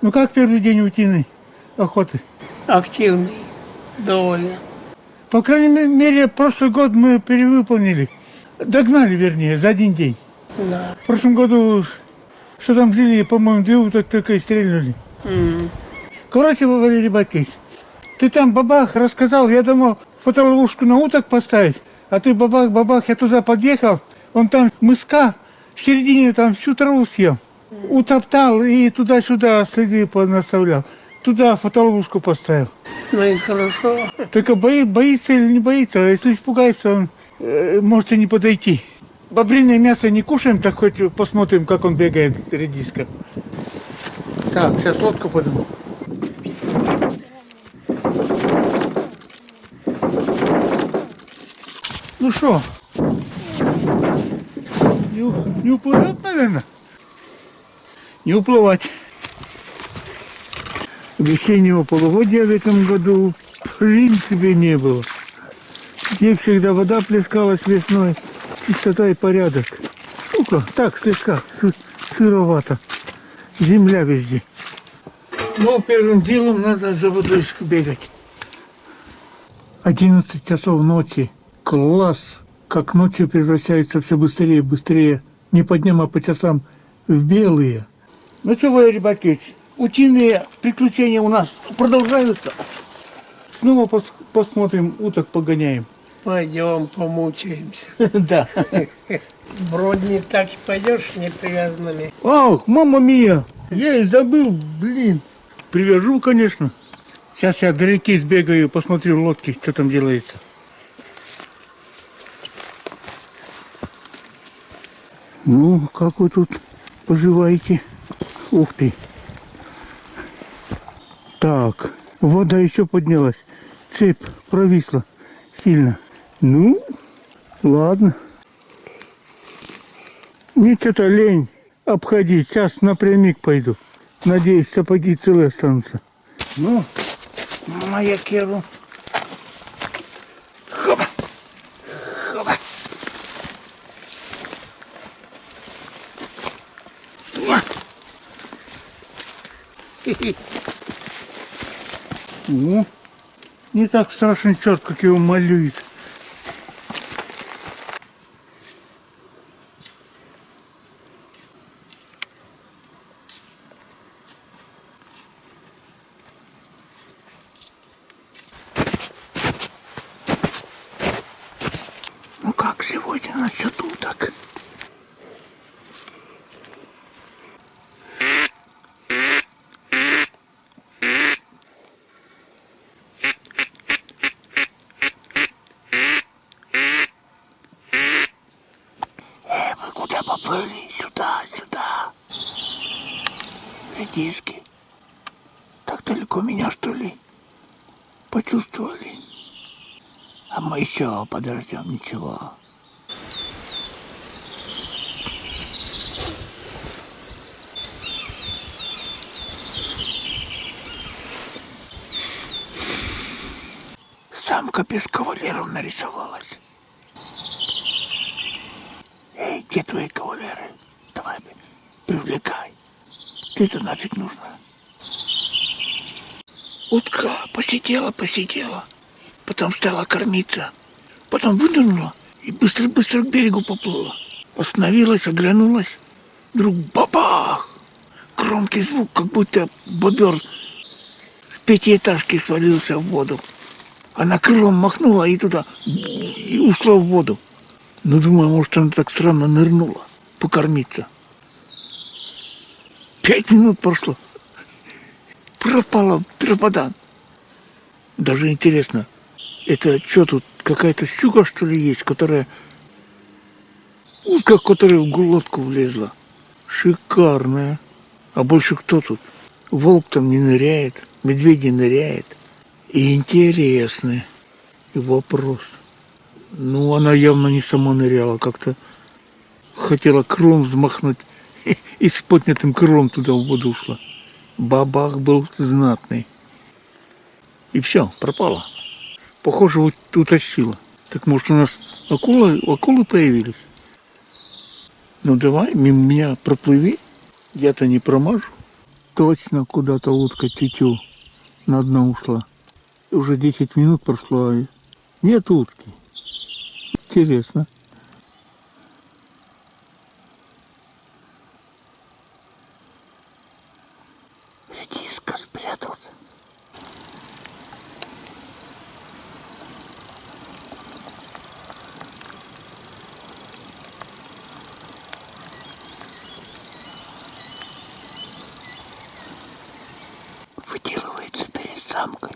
Ну как первый день утиной охоты? Активный, довольно. По крайней мере, прошлый год мы перевыполнили. Догнали, вернее, за один день. Да. В прошлом году, что там жили, по-моему, 2 уток только и стрельнули. Короче, Валерий Батькович, ты там бабах рассказал, я думал фотоловушку на уток поставить, а ты бабах, я туда подъехал, он там мыска в середине там всю траву съел. Утоптал и туда-сюда следы понаставлял. Туда фотоловушку поставил. Ну и хорошо. Только боится или не боится, а если испугается, он может и не подойти. Бобриное мясо не кушаем, так хоть посмотрим, как он бегает, редиска. Так, сейчас лодку подниму. Ну что, не уплывет, наверное? Не уплывать. Весеннего полугодия в этом году в принципе не было. Где всегда вода плескалась весной, чистота и порядок. Ну-ка, так, слегка, сыровато. Земля везде. Но первым делом надо за водой бегать. 11 часов ночи. Класс! Как ночью превращается все быстрее и быстрее. Не по дням, а по часам в белые. Ну что, Валерий Батькович, утиные приключения у нас продолжаются. Снова посмотрим, уток погоняем. Пойдем помучаемся. Да. Бродни так и пойдешь непривязанными. Ах, мама мия! Я и забыл, блин. Привяжу, конечно. Сейчас я до реки сбегаю, посмотрю в лодке, что там делается. Ну, как вы тут поживаете? Ух ты. Так, вода еще поднялась. Цепь провисла сильно. Ну, ладно. Мне что-то лень обходить. Сейчас напрямик пойду. Надеюсь, сапоги целые останутся. Ну, моя керу. Хоба. Хоба. Ну, не так страшный черт, как его малюет. Ну как сегодня насчет уток? Вы куда поплыли? Сюда, сюда. Редиски. Так далеко меня, что ли, почувствовали? А мы еще подождем, ничего. Самка без кавалеров нарисовалась. Эй, где твои кавалеры? Давай, привлекай. Ты-то нафиг нужна. Утка посидела, потом стала кормиться, потом вынырнула и быстро-быстро к берегу поплыла. Остановилась, оглянулась, вдруг бабах! Громкий звук, как будто бобер с 5-этажки свалился в воду. Она крылом махнула и туда, и ушла в воду. Ну, думаю, может, она так странно нырнула покормиться. 5 минут прошло. Пропала дрападан. Даже интересно, это что тут, какая-то щука, что ли, есть, которая... Утка, которая в глотку влезла. Шикарная. А больше кто тут? Волк там не ныряет, медведь не ныряет. И интересный вопрос. Ну, она явно не сама ныряла, как-то хотела крылом взмахнуть и с поднятым крылом туда в воду ушла. Бабах был знатный. И все, пропала. Похоже, утащила. Так может, у нас акулы появились? Ну давай, мимо меня проплыви. Я-то не промажу. Точно куда-то утка тю-тю на дно ушла. Уже 10 минут прошло, а нет утки. Интересно. Редиска спрятался. Выделывается перед самкой.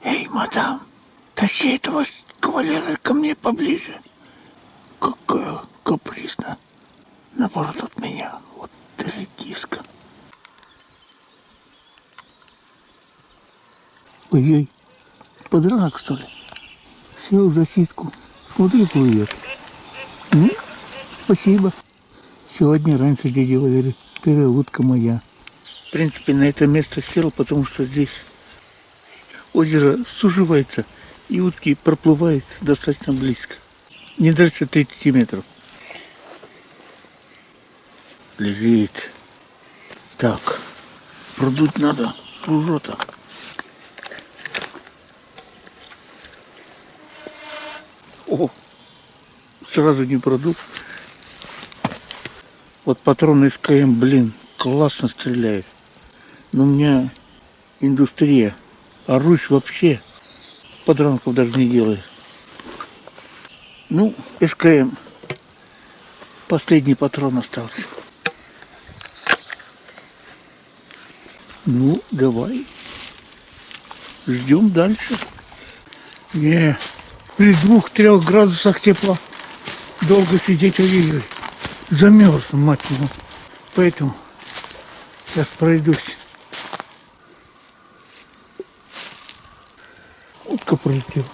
Эй, мадам, тащи этого кавалера ко мне поближе. Какая капризна. Наоборот от меня. Вот ты редиска. Ой-ой, подранок, что ли? Сел за ситку. Смотри, плывет. Спасибо. Сегодня раньше дяди Валерий. Первая утка моя. В принципе, на это место сел, потому что здесь озеро суживается, и утки проплывают достаточно близко. Не дальше 30 метров. Лежит. Так, продуть надо пружота. О, сразу не продул. Вот патрон СКМ, блин, классно стреляет. Но у меня индустрия, а Русь вообще подранков даже не делает. Ну, СКМ. Последний патрон остался. Ну, давай. Ждем дальше. Не, при 2-3 градусах тепла долго сидеть, ой-ой-ой. Замерз, мать его. Поэтому сейчас пройдусь. Утка пролетела.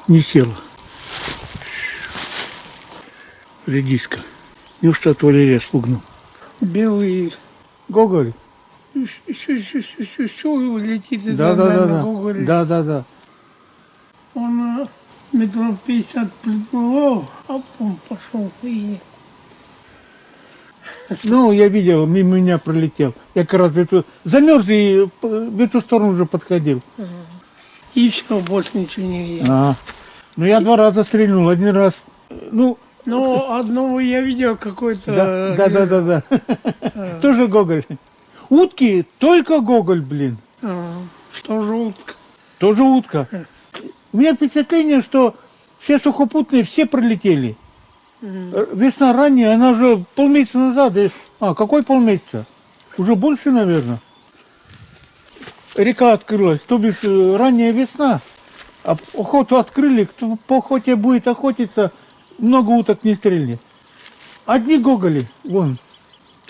Не села. Редиска. Неужто от Валерия спугнул? Белый Гоголь. еще летит Да. Гоголь. Да. Он метров 50 приплыл, а потом пошел и Ну, я видел, мимо меня пролетел. Я как раз замерз и в эту сторону уже подходил. все, больше ничего не видел. Ну, я 2 раза стрельнул. Один раз, ну, Но одного я видел какой-то. да. Тоже Гоголь. Утки только Гоголь, блин. Что же утка? Тоже утка. У меня впечатление, что все сухопутные, все пролетели. Весна ранняя, она же полмесяца назад. Какой полмесяца? Уже больше, наверное. Река открылась, то бишь ранняя весна. А охоту открыли, кто по охоте будет охотиться, много уток не стрельнет. Одни гоголи, вон.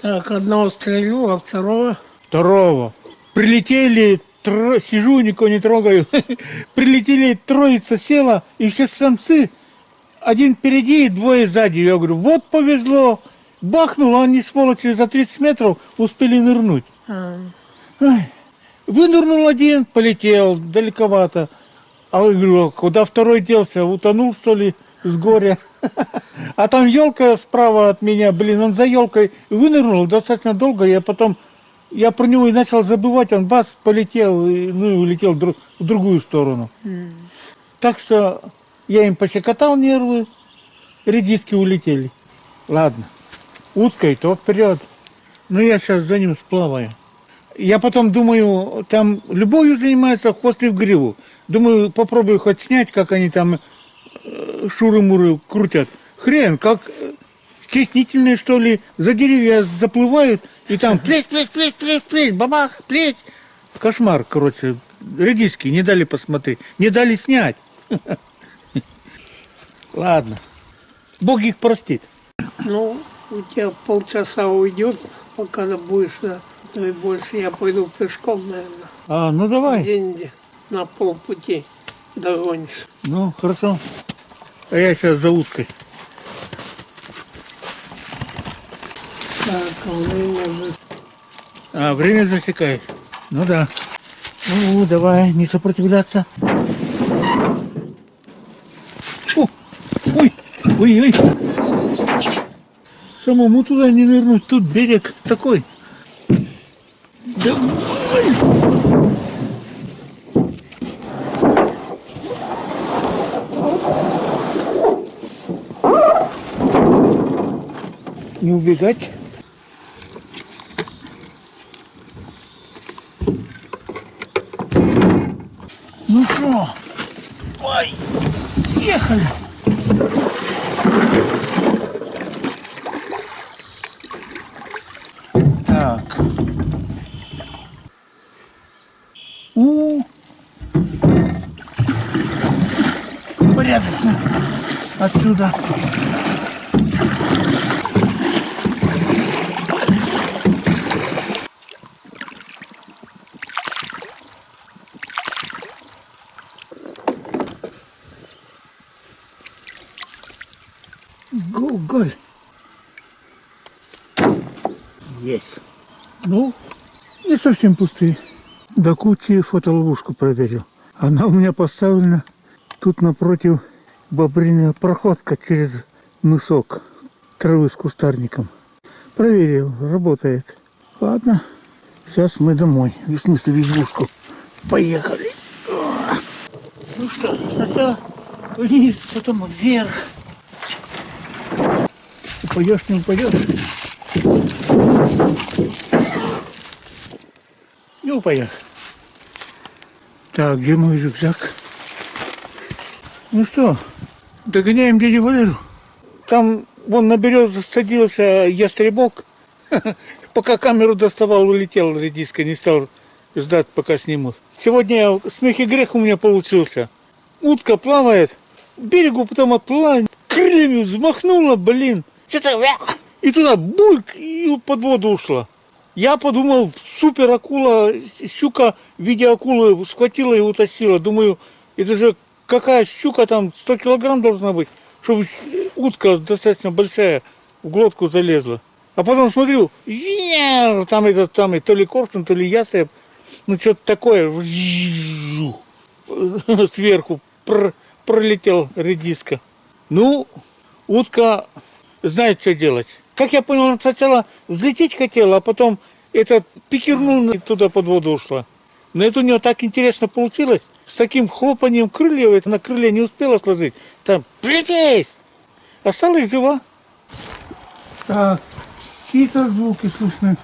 Так, одного стрелю, а Второго. Прилетели, сижу, никого не трогаю. Прилетели, троица села, и все самцы. Один впереди, 2 сзади. Я говорю, вот повезло. Бахнуло, они, сволочи, за 30 метров успели нырнуть. Ой. Вынырнул один, полетел далековато. А я говорю, куда второй делся? Утонул, что ли, с горя? А там елка справа от меня, блин, он за елкой вынырнул достаточно долго. Я про него и начал забывать, он бас полетел, и улетел в другую сторону. Так что я им пощекотал нервы, редиски улетели. Ладно, уткой то вперед. Но я сейчас за ним сплаваю. Я потом думаю, там любовью занимаются, хвост и в гриву. Думаю, попробую хоть снять, как они там шуры-муры крутят. Хрен, как стеснительные, что ли, за деревья заплывают, и там плеть, бабах, плеть. Кошмар, короче. Редиски не дали посмотреть, не дали снять. Ладно. Бог их простит. Ну, у тебя полчаса уйдет, пока будешь, да, то и больше я пойду пешком, наверное. А, ну давай. где-нибудь на полпути догонишь. Ну, хорошо. А я сейчас за уткой. Так, время А, время засекаешь. Ну да. Ну, давай, не сопротивляться. Фу. Ой, ой, ой. Самому туда не нырнуть. Тут берег такой. Давай. Не убегать. Ну что, ой, ехали. Так. Порядочно. Отсюда. Голь. Есть. Ну, не совсем пустые. До кучи фотоловушку проверил. Она у меня поставлена тут напротив бобриная проходка через мысок травы с кустарником. Проверил, работает. Ладно, сейчас мы домой. В смысле, в избушку. Поехали. Ну что, сначала вниз, потом вверх. Упадешь, не упадешь. Не упадешь. Так, где мой рюкзак? Ну что, догоняем дядю Валеру. Там вон на березу садился ястребок. Пока камеру доставал, улетел редиска, не стал ждать, пока снимут. Сегодня смех и грех у меня получился. Утка плавает, к берегу потом отплыла, крыльями взмахнула, блин. Что-то и туда бульк, и под воду ушла. Я подумал, супер акула, щука в виде акулы схватила и утащила. Думаю, это же какая щука там, 100 килограмм должна быть, чтобы утка достаточно большая в глотку залезла. А потом смотрю, там этот самый, то ли коршун, то ли ястреб, ну что-то такое, сверху пролетел редиска. Ну, утка знает, что делать. Как я понял, она сначала взлететь хотела, а потом этот пикирнул и туда под воду ушла. Но это у нее так интересно получилось. С таким хлопанием крыльев, она крылья не успела сложить. Там, прилететь! Осталась жива. Так, чьи-то звуки слышны.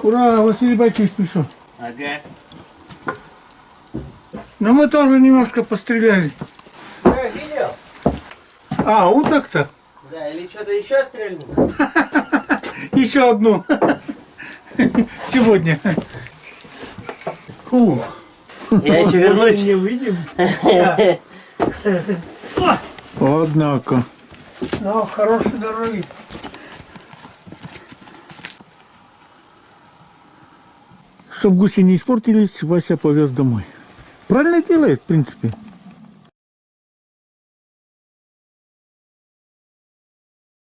Ура, Василий Борисович пришел. Ага. Но мы тоже немножко постреляли. Видел? А, уток-то? Да, или что-то еще стрельнул? Еще одну. Сегодня. Фу. Я еще вернусь. не увидим. Однако. Но хорошей дороги. Чтоб гуси не испортились, Вася повез домой. Правильно делает, в принципе.